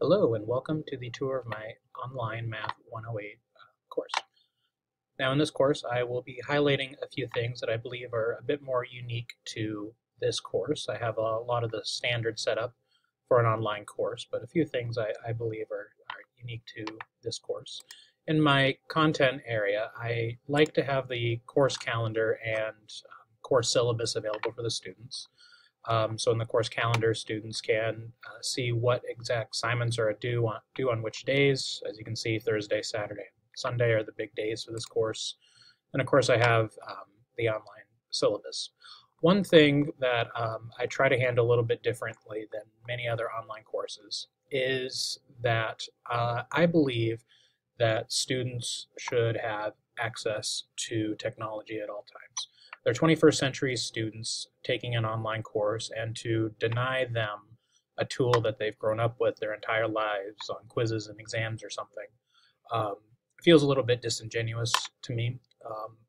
Hello and welcome to the tour of my online Math 108 course. Now in this course I will be highlighting a few things that I believe are a bit more unique to this course. I have a lot of the standard setup for an online course, but a few things I believe are unique to this course. In my content area, I like to have the course calendar and course syllabus available for the students. So in the course calendar, students can see what exact assignments are due on which days. As you can see, Thursday, Saturday, Sunday are the big days for this course. And of course, I have the online syllabus. One thing that I try to handle a little bit differently than many other online courses is that I believe that students should have access to technology at all times. They're 21st century students taking an online course, and to deny them a tool that they've grown up with their entire lives on quizzes and exams or something feels a little bit disingenuous to me.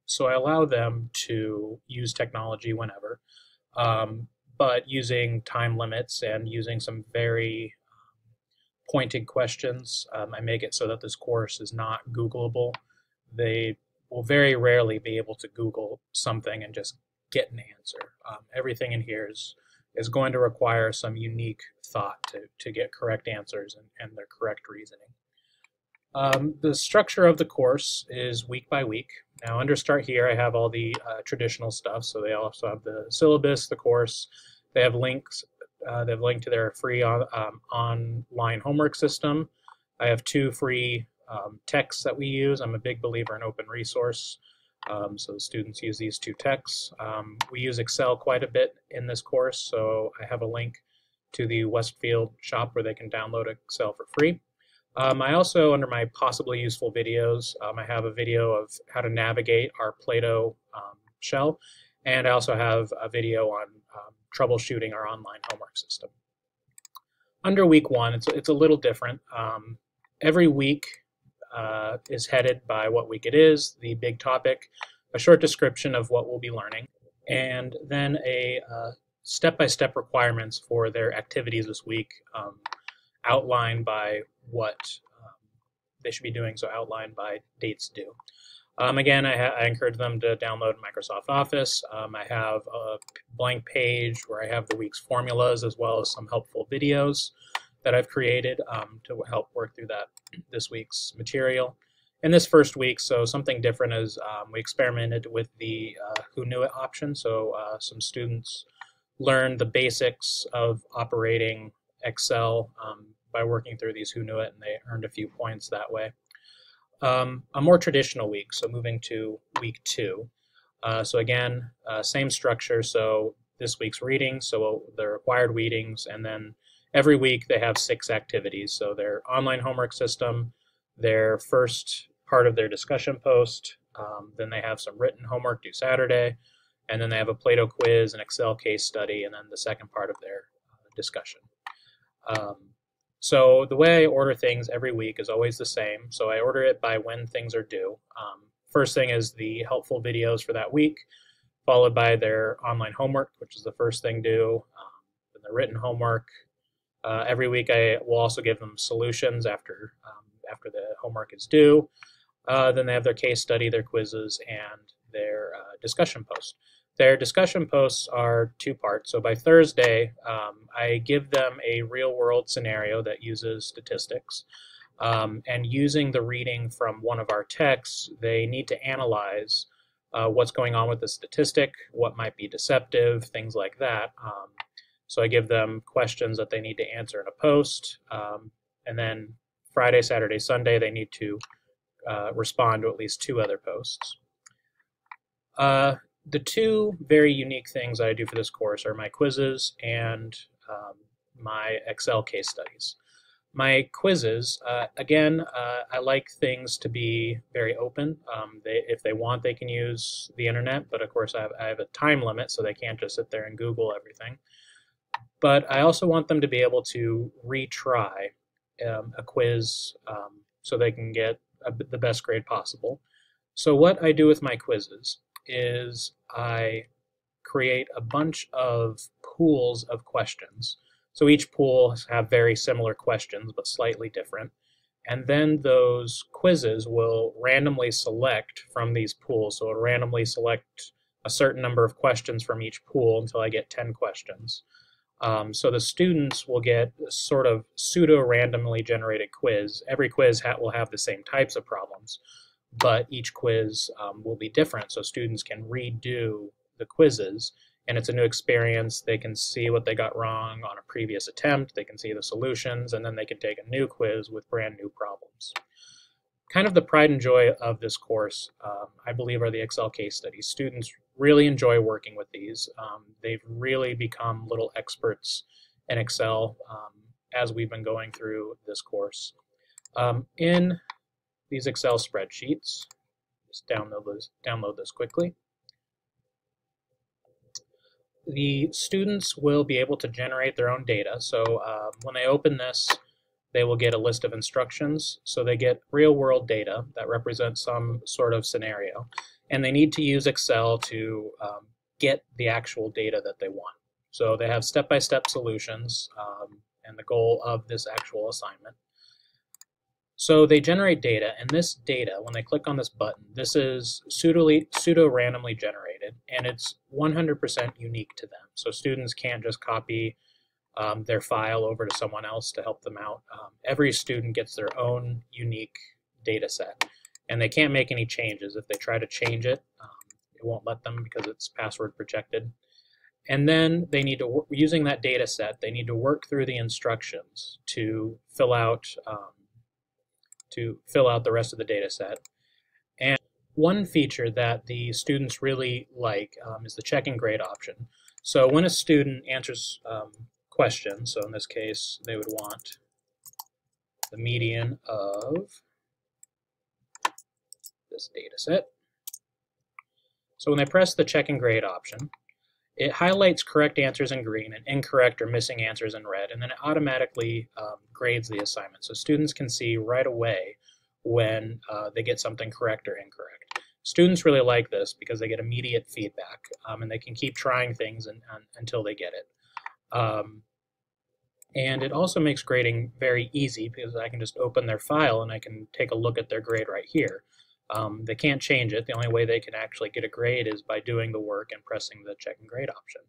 So I allow them to use technology whenever, but using time limits and using some very pointed questions. I make it so that this course is not Googleable. They will very rarely be able to Google something and just get an answer. Everything in here is going to require some unique thought to get correct answers and their correct reasoning. The structure of the course is week by week. Now under Start Here, I have all the traditional stuff. So they also have the syllabus, the course. They have links. They have a link to their free online homework system. I have two free texts that we use. I'm a big believer in open resource. So students use these two texts. We use Excel quite a bit in this course, so I have a link to the Westfield shop where they can download Excel for free. I also, under my possibly useful videos, I have a video of how to navigate our Play-Doh shell, and I also have a video on troubleshooting our online homework system. Under week one, it's a little different. Every week is headed by what week it is, the big topic, a short description of what we'll be learning, and then a step-by-step requirements for their activities this week, outlined by what they should be doing, so outlined by dates due. Again, I encourage them to download Microsoft Office. I have a blank page where I have the week's formulas as well as some helpful videos that I've created to help work through this week's material. In this first week, so something different is we experimented with the Who Knew It option. So some students learned the basics of operating Excel by working through these Who Knew It, and they earned a few points that way. A more traditional week, so moving to week two. So again, same structure. So this week's readings, so the required readings, and then every week they have 6 activities. So their online homework system, their first part of their discussion post, then they have some written homework due Saturday, and then they have a Play-Doh quiz, an Excel case study, and then the second part of their discussion. So the way I order things every week is always the same. So I order it by when things are due. First thing is the helpful videos for that week, followed by their online homework, which is the first thing due, then the written homework. Every week I will also give them solutions after the homework is due. Then they have their case study, their quizzes, and their discussion post. Their discussion posts are 2 parts. So by Thursday, I give them a real-world scenario that uses statistics. And using the reading from one of our texts, they need to analyze what's going on with the statistic, what might be deceptive, things like that. So I give them questions that they need to answer in a post. And then Friday, Saturday, Sunday, they need to respond to at least 2 other posts. The 2 very unique things I do for this course are my quizzes and my Excel case studies. My quizzes, again, I like things to be very open. If they want, they can use the internet, but of course I have a time limit, so they can't just sit there and Google everything. But I also want them to be able to retry a quiz so they can get the best grade possible. So what I do with my quizzes is I create a bunch of pools of questions. So each pool have very similar questions, but slightly different. And then those quizzes will randomly select from these pools. So it'll randomly select a certain number of questions from each pool until I get 10 questions. So the students will get sort of pseudo-randomly generated quiz. Every quiz will have the same types of problems, but each quiz will be different. So students can redo the quizzes, and it's a new experience. They can see what they got wrong on a previous attempt, they can see the solutions, and then they can take a new quiz with brand new problems. Kind of the pride and joy of this course, I believe, are the Excel case studies. Students really enjoy working with these. They've really become little experts in Excel as we've been going through this course. In these Excel spreadsheets, just download this quickly. The students will be able to generate their own data. So when they open this, they will get a list of instructions. So they get real-world data that represents some sort of scenario. And they need to use Excel to get the actual data that they want. So they have step-by-step solutions and the goal of this actual assignment. So they generate data, and this data, when they click on this button, this is pseudo-randomly generated, and it's 100% unique to them. So students can't just copy their file over to someone else to help them out. Every student gets their own unique data set, and they can't make any changes. If they try to change it, it won't let them because it's password protected. And then they need to, using that data set, they need to work through the instructions to fill out the rest of the data set. And one feature that the students really like is the check and grade option. So when a student answers questions, so in this case, they would want the median of this data set. So when they press the check and grade option, it highlights correct answers in green and incorrect or missing answers in red, and then it automatically grades the assignment. So students can see right away when they get something correct or incorrect. Students really like this because they get immediate feedback, and they can keep trying things until they get it. And it also makes grading very easy because I can just open their file and I can take a look at their grade right here. They can't change it. The only way they can actually get a grade is by doing the work and pressing the check and grade option.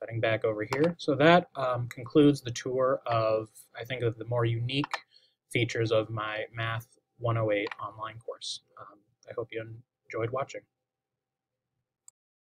Heading back over here. So that concludes the tour of, I think, of the more unique features of my Math 108 online course. I hope you enjoyed watching.